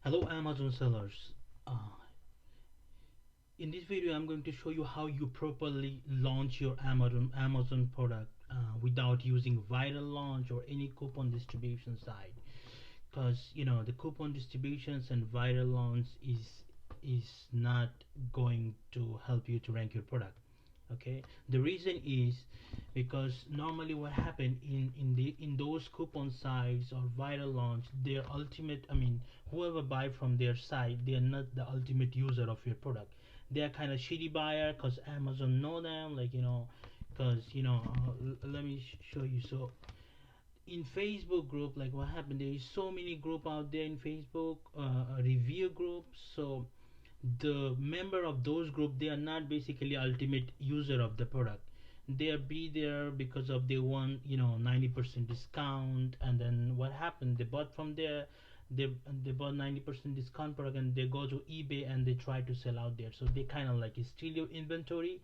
Hello Amazon sellers. In this video I'm going to show you how you properly launch your Amazon product without using viral launch or any coupon distribution site, because the coupon distributions and viral launch is not going to help you to rank your product. Okay, the reason is because normally what happened in those coupon sites or viral launch, their ultimate, whoever buy from their site, they are not the ultimate user of your product. They are kind of shitty buyer because Amazon know them, like because let me show you. So in Facebook group, like what happened, there is so many group out there in Facebook, review groups. So the member of those group, they are not basically ultimate user of the product. They are be there because of they want 90% discount, and then what happened, they bought from there, they bought 90% discount product, and they go to eBay and they try to sell out there. So they kind of like steal your inventory,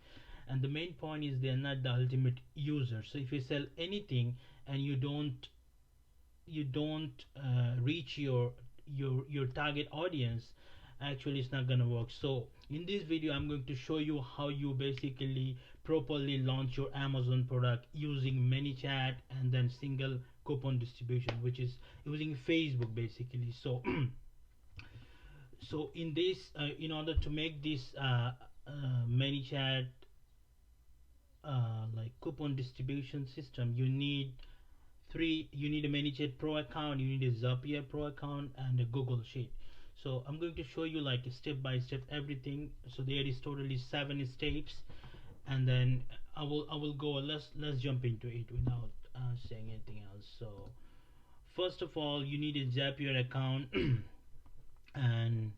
and the main point is they're not the ultimate user. So if you sell anything and you don't reach your target audience, actually it's not gonna work. So in this video I'm going to show you how you basically properly launch your Amazon product using ManyChat and then single coupon distribution, which is using Facebook basically. So so in this in order to make this ManyChat like coupon distribution system, you need a ManyChat Pro account, you need a Zapier Pro account, and a Google Sheet. So I'm going to show you like step by step everything. So there is totally 7 steps, and then I will go. Let's jump into it without saying anything else. So first of all, you need a Zapier account, and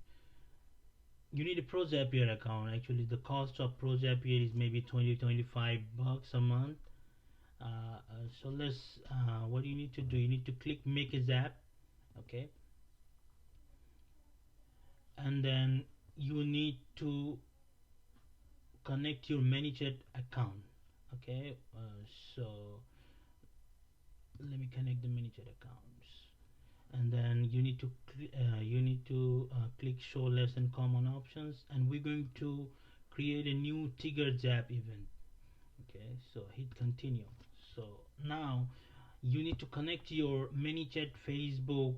you need a Pro Zapier account. Actually, the cost of Pro Zapier is maybe 20-25 bucks a month. So let's what you need to do, you need to click make a zap. Okay, and then you need to connect your ManyChat account. Okay, so let me connect the ManyChat accounts, and then you need to click show less and common options, and we're going to create a new trigger zap event. Okay, so hit continue. So now you need to connect your ManyChat Facebook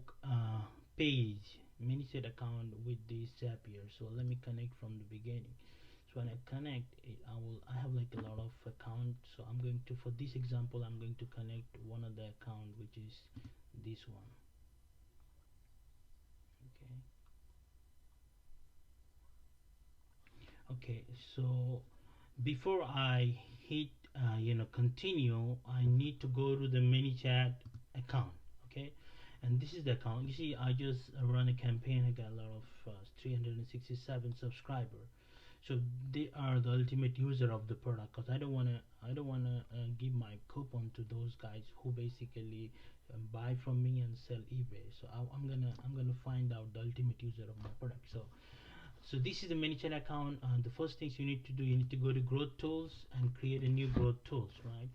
page, ManyChat account with this Zapier. So let me connect from the beginning. So when I connect it, I have like a lot of accounts. So I'm going to, for this example, I'm going to connect one of the account, which is this one. Okay. Okay, so before I hit continue, I need to go to the ManyChat account. Okay, and this is the account. You see, I just run a campaign. I got a lot of 367 subscriber. So they are the ultimate user of the product, because I don't wanna give my coupon to those guys who basically buy from me and sell eBay. So I'm gonna find out the ultimate user of my product. So this is the ManyChat account. The first things you need to do, you need to go to growth tools and create a new growth tools, right?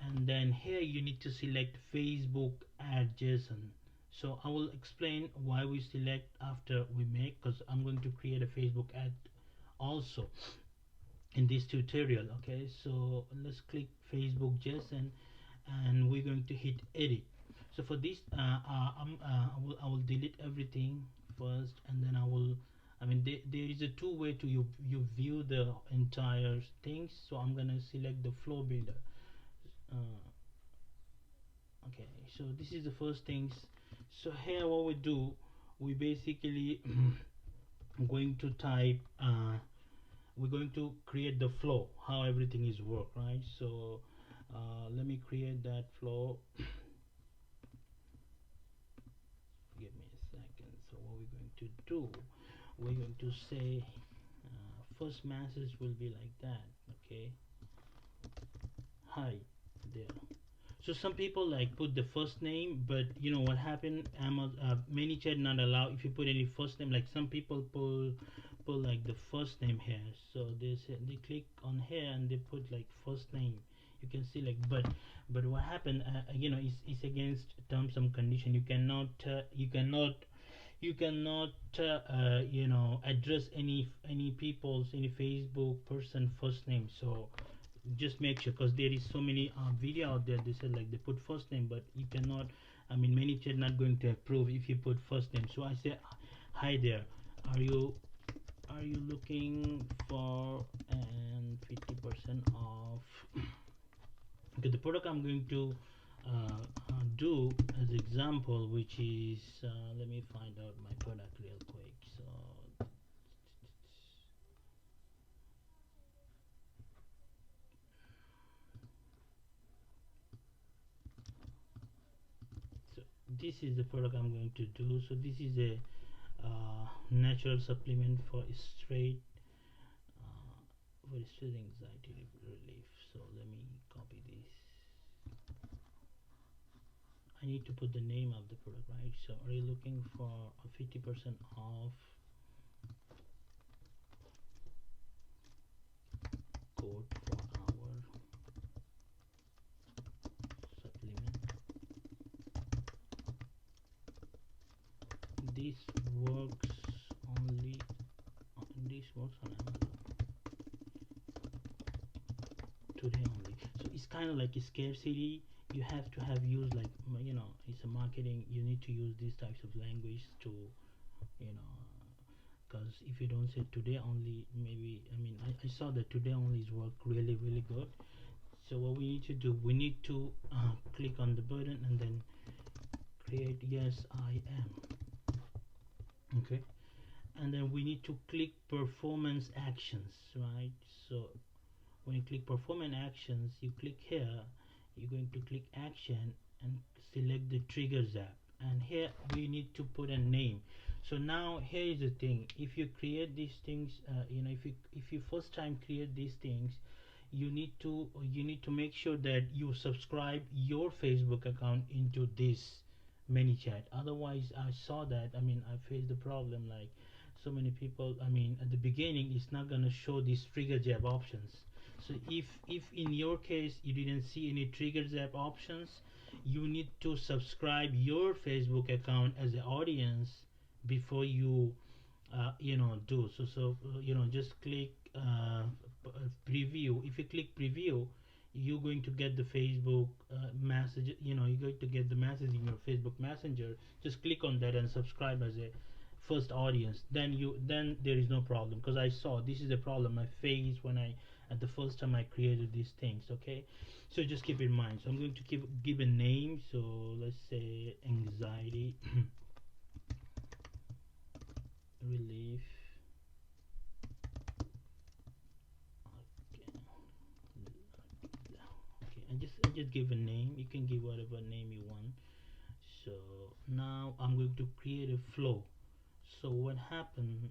And then here you need to select Facebook ad JSON. So I will explain why we select after we make, because I'm going to create a Facebook ad also in this tutorial. Okay, so let's click Facebook JSON, and we're going to hit edit. So for this I will delete everything first, and then there is a two-way to you view the entire things. So I'm gonna select the flow builder. uh, okay, so this is the first things. So here what we do, we basically going to type we're going to create the flow, how everything is work, right? So let me create that flow. Give me a second. So what we're going to do, we're going to say first message will be like that. Okay, hi there. So some people like put the first name, but you know what happened, ManyChat not allow if you put any first name. Like some people pull like the first name here, so they click on here and they put like first name. You can see like, but what happened, it's against terms and condition. You cannot you cannot address any people's any Facebook person first name. So just make sure, because there is so many video out there, they say like they put first name, but you cannot, I mean ManyChat not going to approve if you put first name. So I say, hi there, are you looking for an 50% off? Okay, the product I'm going to do as example, which is let me find out my product real quick. So this is the product I'm going to do. So this is a natural supplement for straight anxiety relief. So let me copy this. I need to put the name of the product, right? So are you looking for a 50% off code for our supplement? This works only this works on Amazon today only. So it's kind of like a scarcity. You have to have used, like, it's a marketing, you need to use these types of language to, you know because if you don't say today only, maybe, I mean, I saw that today only is work really really good. So what we need to do, we need to click on the button and then create yes I am. Okay, and then we need to click performance actions, right? So when you click performance actions, you click here, you're going to click action and select the triggers app, and here we need to put a name. So now here is the thing, if you create these things, if you first time create these things, you need to make sure that you subscribe your Facebook account into this ManyChat. Otherwise, I saw that, I mean, I faced the problem, like so many people, I mean, at the beginning it's not going to show these trigger jab options. So if in your case you didn't see any trigger zap options, you need to subscribe your Facebook account as an audience before you do just click preview. If you click preview, you're going to get the Facebook message, you're going to get the message in your Facebook Messenger. Just click on that and subscribe as a first audience, then there is no problem, because I saw this is a problem I faced when I at the first time I created these things. Okay, so just keep in mind. So I'm going to give a name. So let's say anxiety relief. Okay, I just give a name. You can give whatever name you want. So now I'm going to create a flow. So what happened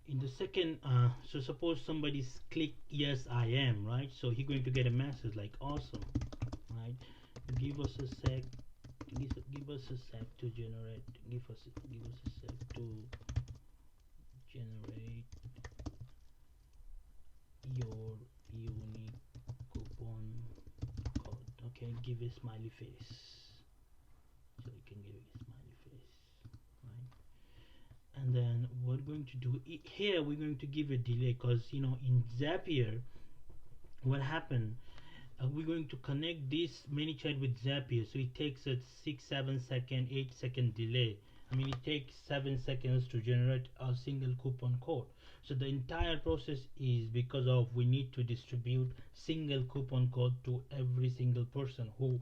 in the second, so suppose somebody's click yes I am, right? So he's going to get a message like awesome, right? Give us a sec, give us a sec to generate, give us a sec to generate your unique coupon code. Okay, give a smiley face. So you can give a smiley face, right? And then what we're going to do here, we're going to give a delay, because in Zapier, what happened, we're going to connect this ManyChat with Zapier, so it takes a 6 7 second 8 second delay. I mean, it takes 7 seconds to generate a single coupon code. So the entire process is because of we need to distribute single coupon code to every single person who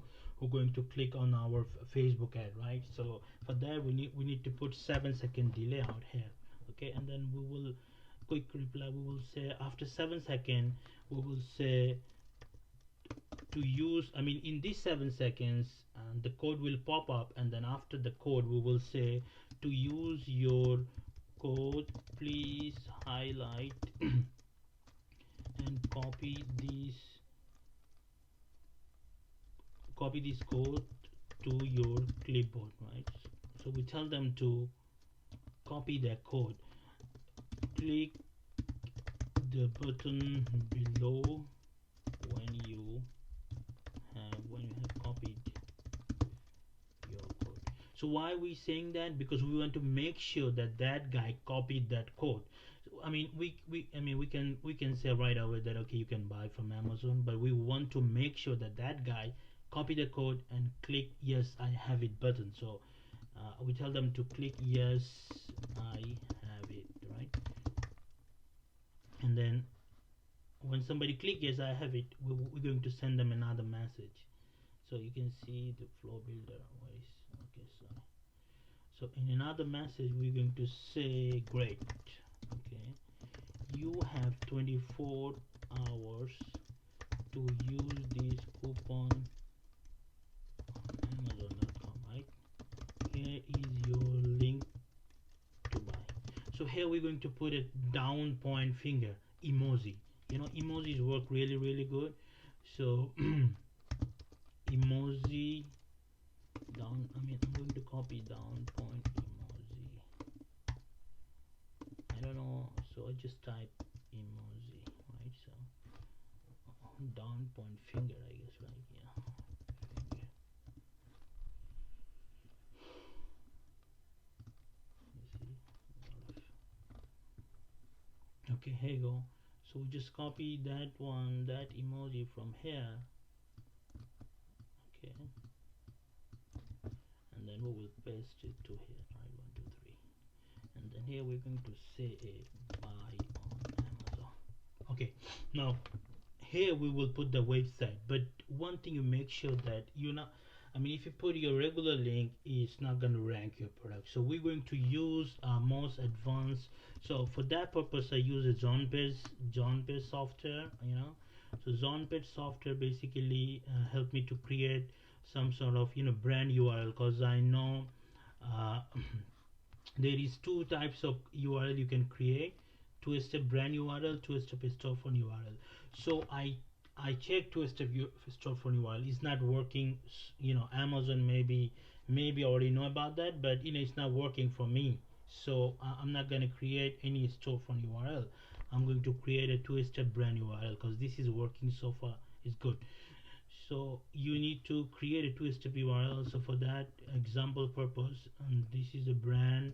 going to click on our Facebook ad, right? So for that we need to put 7 second delay out here. Okay, and then we will quick reply. We will say after 7 seconds, we will say to use, I mean, in these 7 seconds, the code will pop up, and then after the code we will say to use your code, please highlight and copy this code to your clipboard, right? So we tell them to copy that code. Click the button below when you have copied your code. So why are we saying that? Because we want to make sure that that guy copied that code. So, we can say right away that okay, you can buy from Amazon, but we want to make sure that that guy copy the code and click yes I have it button. So we tell them to click yes I have it, right? And then when somebody click yes I have it, we're going to send them another message. So you can see the flow builder. Okay, so in another message we're going to say great, okay, you have 24 hours to use this coupon on Amazon.com, right? Here is your link to buy. So here we're going to put a down point finger emoji. Emojis work really good. So emoji down, I'm going to copy down point emoji. I don't know, so I just type emoji, right? So down point finger, I guess, right? Yeah, finger. You see, okay, here you go. So we just copy that one, that emoji from here, okay, and then we will paste it to here, right? 1 2 3, and then here we're going to say a buy on Amazon. Okay, now here we will put the website, but one thing, you make sure that you're not, if you put your regular link, it's not going to rank your product. So we're going to use our most advanced. So for that purpose I use a Zonepage software. So Zonepage software basically help me to create some sort of brand URL, because I know uh, there is two types of URL you can create: two-step brand URL, two-step storefront URL. So I check two-step storefront URL is not working. Amazon maybe already know about that, but it's not working for me. So I'm not going to create any storefront URL. I'm going to create a two-step brand URL because this is working so far. It's good. So you need to create a two-step URL. So for that example purpose, and this is a brand,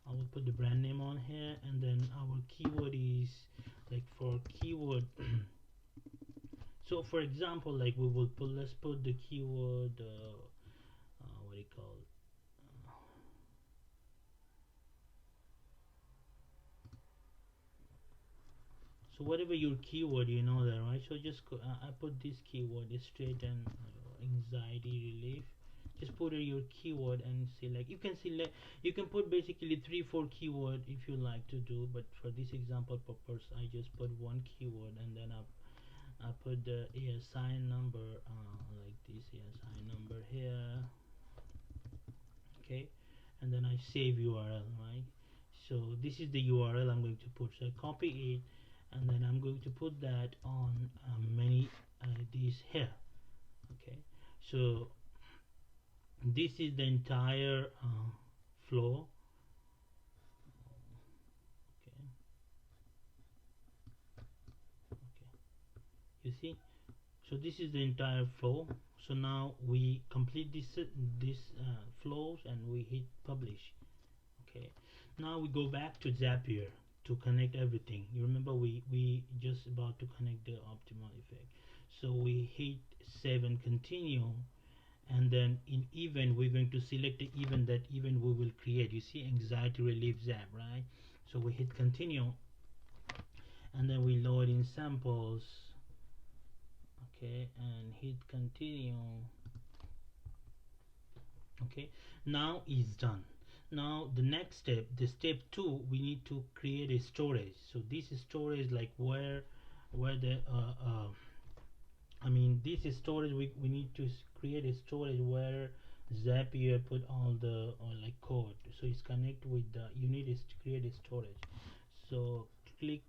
I will put the brand name on here, and then our keyword is like for keyword. So for example, like we will put, let's put the keyword what do you call it? So whatever your keyword, you know that, right? So just I put this keyword straight and anxiety relief. Just put your keyword and select. You can select. You can put basically 3 4 keyword if you like to do. But for this example purpose, I just put one keyword, and then I put the ASI number like this ASI number here. Okay, and then I save URL, right? So this is the URL I'm going to put. So I copy it, and then I'm going to put that on many these here. Okay, so this is the entire flow. Okay, okay, you see. So this is the entire flow. So now we complete this flows, and we hit publish. Okay, now we go back to Zapier to connect everything. You remember we just about to connect the optimal effect. So we hit save and continue, and then in event we're going to select the event, that event we will create. You see anxiety relief zap, right? So we hit continue, and then we load in samples. Okay, and hit continue. Okay, now is done. Now the next step, the step 2, we need to create a storage. So this is storage, like where the this is storage. We need to create a storage where Zapier put all the like code. So it's connect with the, you need to create a storage. So click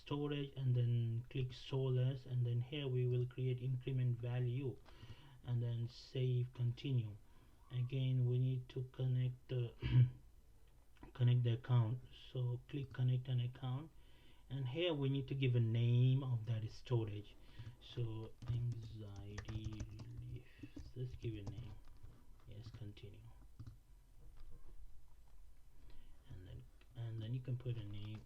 storage, and then click solus, and then here we will create increment value, and then save continue. Again we need to connect the connect the account. So click connect an account, and here we need to give a name of that storage. So anxiety relief, let's give a name. Yes, continue. can put a name.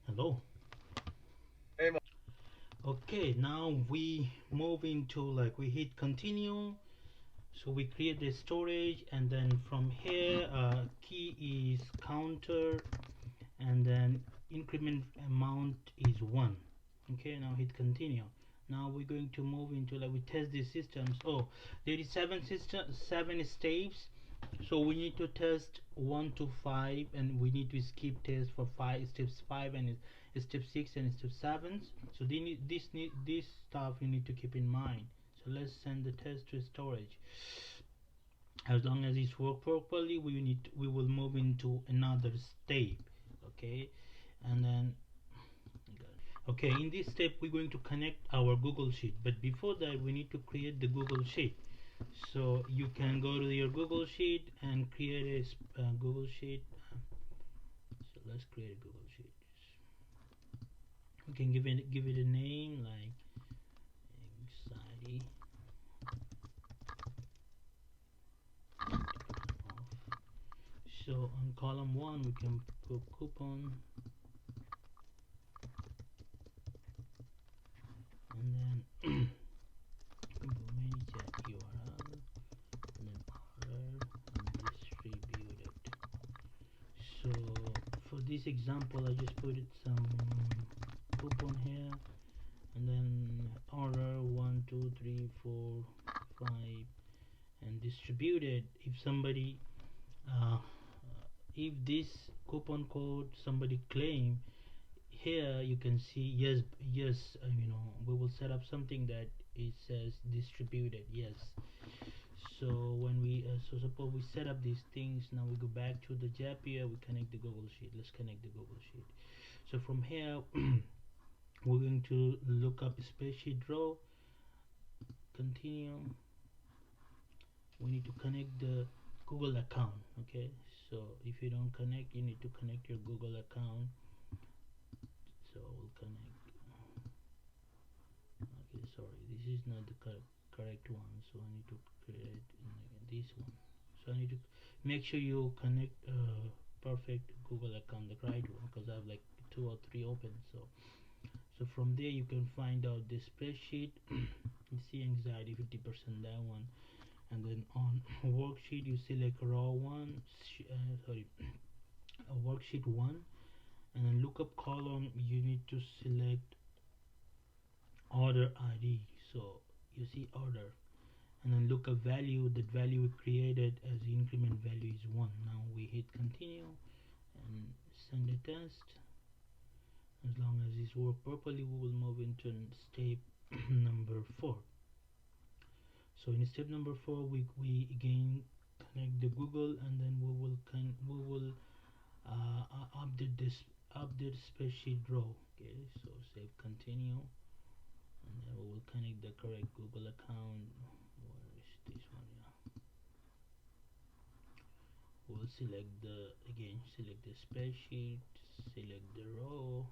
Hello. Okay, now we move into, like, we hit continue. So we create the storage, and then from here key is counter, and then increment amount is 1. Okay, now hit continue. Now we're going to move into, like, we test the systems. Oh, there is 7 steps, so we need to test 1 to 5, and we need to skip test for 5 steps 5 and step 6 and step 7. So this stuff you need to keep in mind. So let's send the test to storage. As long as it's work properly, we will move into another step. Okay, and then okay, in this step we're going to connect our Google Sheet, but before that we need to create the Google Sheet. So you can go to your Google Sheet and create a Google Sheet. So let's create a Google Sheet. We can give it a name like anxiety. So on column 1 we can put coupon, and then ManyChat URL, and then order and distribute it. So for this example I just put it some coupon here, and then order 1 2 3 4 5 and distribute it. If somebody if this coupon code somebody claim, here you can see yes, we will set up something that it says distributed, yes. So when we so suppose we set up these things, now we go back to the Zapier, we connect the Google Sheet. Let's connect the Google Sheet. So from here we're going to look up spreadsheet row, continue. We need to connect the Google account. Okay, so if you don't connect, you need to connect your Google account. So we'll connect. Okay, sorry, this is not the correct one, so I need to create this one. So I need to make sure you connect perfect Google account, the right one, because I have like 2 or 3 open. So from there you can find out the spreadsheet. You see anxiety 50%, that one, and then on worksheet you select raw one, worksheet 1, and then lookup column you need to select order ID. So you see order, and then lookup value, that value we created as the increment value is 1. Now we hit continue and send a test. As long as this work properly, we will move into step number 4. So in step number 4 we again connect the Google, and then we will update spreadsheet row. Okay, so save continue, and then we will connect the correct Google account. Where is this one? Yeah, we will select the spreadsheet, select the row.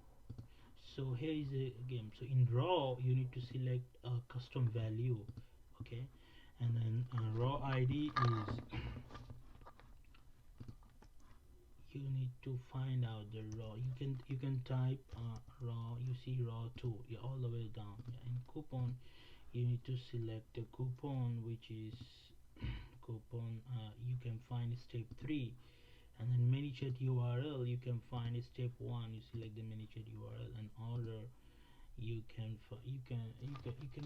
So here is again, so in raw you need to select a custom value. Okay, and then raw ID is you need to find out the raw. You can type raw. You see raw 2, yeah, all the way down. Yeah. In coupon you need to select the coupon, which is coupon. You can find step 3, and then ManyChat URL you can find step 1. You select the ManyChat URL, and order you can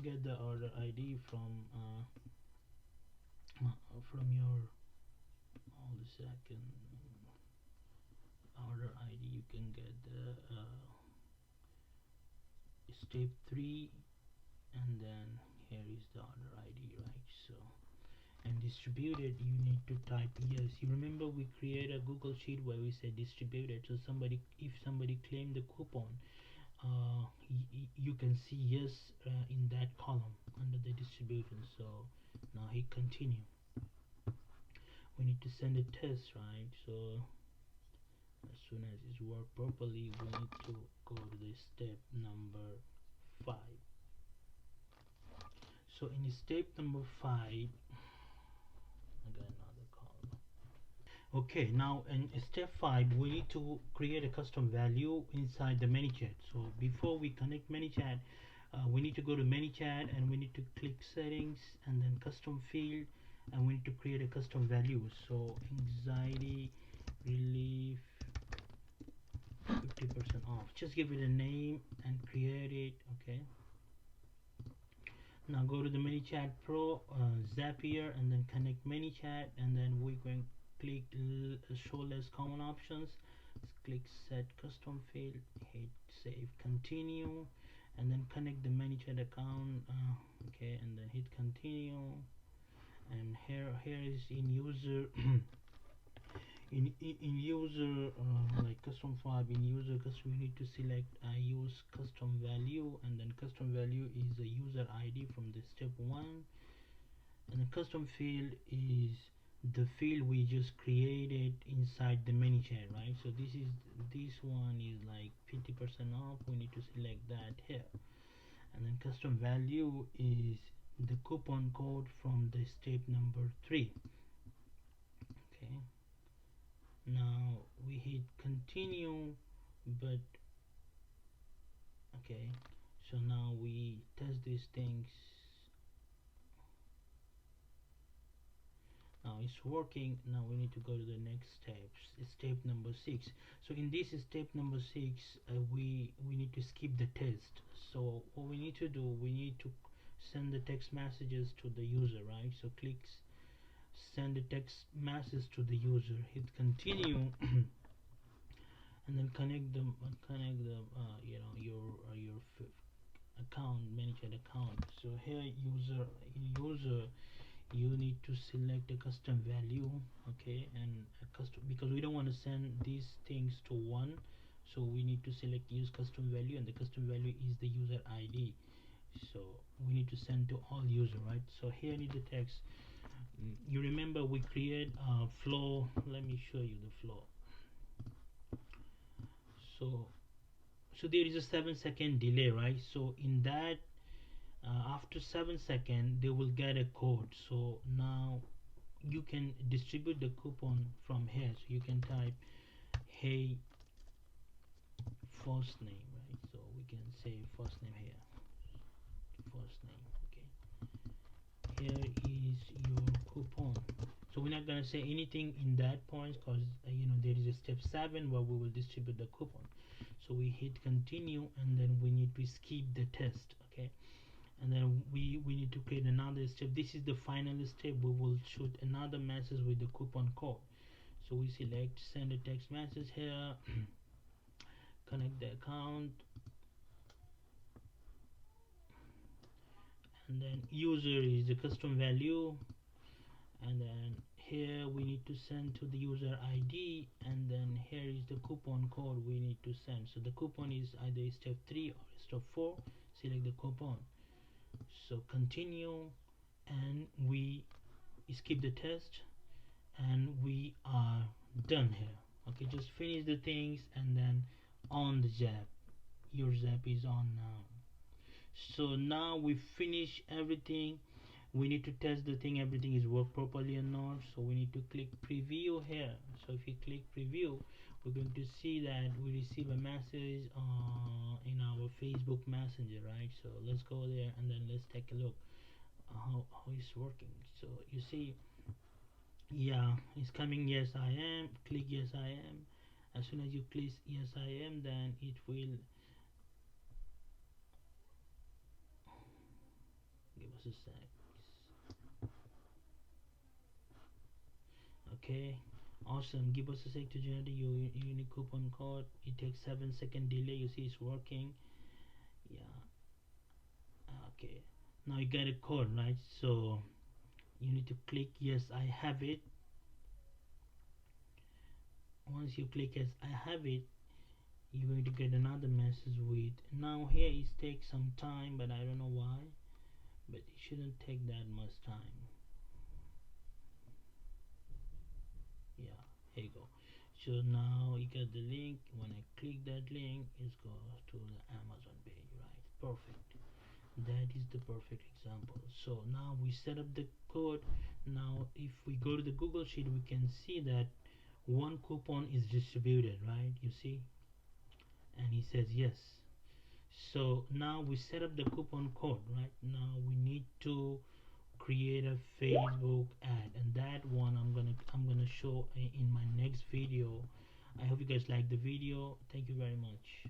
get the order ID from your, hold a second, order ID you can get the step 3, and then here is the order ID, right? So and distributed you need to type yes. You remember we create a Google Sheet where we say distributed, so if somebody claim the coupon, you can see yes in that column under the distribution. So now hit continue. We need to send a test, right? So As soon as it works properly, we need to go to the step number 5. So in step number 5, I got another call. Okay, now in step 5, we need to create a custom value inside the ManyChat. So before we connect ManyChat, we need to go to ManyChat and we need to click settings and then custom field, and we need to create a custom value. So anxiety relief 50% off. Just give it a name and create it. Okay. Now go to the ManyChat Pro, Zapier, and then connect ManyChat, and then we're going to click show less common options. Click set custom field, hit save, continue, and then connect the ManyChat account. Okay, and then hit continue. And here is in user in user like custom file. In user custom, you need to select use custom value, and then custom value is the user ID from the step 1, and the custom field is the field we just created inside the ManyChat, right? So this one is like 50% off. We need to select that here, and then custom value is the coupon code from the step number 3. Okay, now we hit continue, but okay, so now we test these things. Now it's working. Now we need to go to the next steps. It's step number 6. So in this step number 6, we need to skip the test. So what we need to do, we need to send the text messages to the user, right? So click send the text message to the user, hit continue, and then connect the your account, ManyChat account. So here user, you need to select a custom value. Okay, and a custom, because we don't want to send these things to one, so we need to select use custom value, and the custom value is the user ID. So we need to send to all user, right? So here need the text. You remember we create a flow. Let me show you the flow. So there is a 7-second delay, right? So in that after 7 seconds they will get a code. So now you can distribute the coupon from here. So you can type hey first name, right? So we can say first name here, first name. Okay, here is your coupon. So we're not gonna say anything in that point, because there is a step 7 where we will distribute the coupon. So we hit continue, and then we need to skip the test. Okay, and then we need to create another step. This is the final step. We will shoot another message with the coupon code. So we select send a text message here, connect the account, and then user is the custom value, and then here we need to send to the user ID, and then here is the coupon code we need to send. So the coupon is either step 3 or step 4. Select the coupon, so continue, and we skip the test, and we are done here. Okay, just finish the things, and then on the Zap. Your Zap is on now. So now we finish everything. We need to test the thing, everything is work properly or not. So we need to click preview here. So if you click preview, we're going to see that we receive a message in our Facebook Messenger, right? So let's go there, and then let's take a look how it's working. So you see, yeah, it's coming. Yes I am. Click yes I am. As soon as you click yes I am, then it will give us a sec. Okay, awesome. Give us a sec to generate your unique coupon code. It takes 7-second delay. You see it's working. Yeah, okay, now you get a code, right? So you need to click yes I have it. Once you click yes I have it, you're going to get another message with, now here it takes some time, but I don't know why, but it shouldn't take that much time. Yeah, here you go. So now you get the link. When I click that link, it goes to the Amazon page, right? Perfect. That is the perfect example. So now we set up the code. Now if we go to the Google Sheet, we can see that one coupon is distributed, right? You see, and he says yes. So now we set up the coupon code, right? Now we need to create a Facebook ad, and that one I'm gonna show in my next video. I hope you guys like the video. Thank you very much.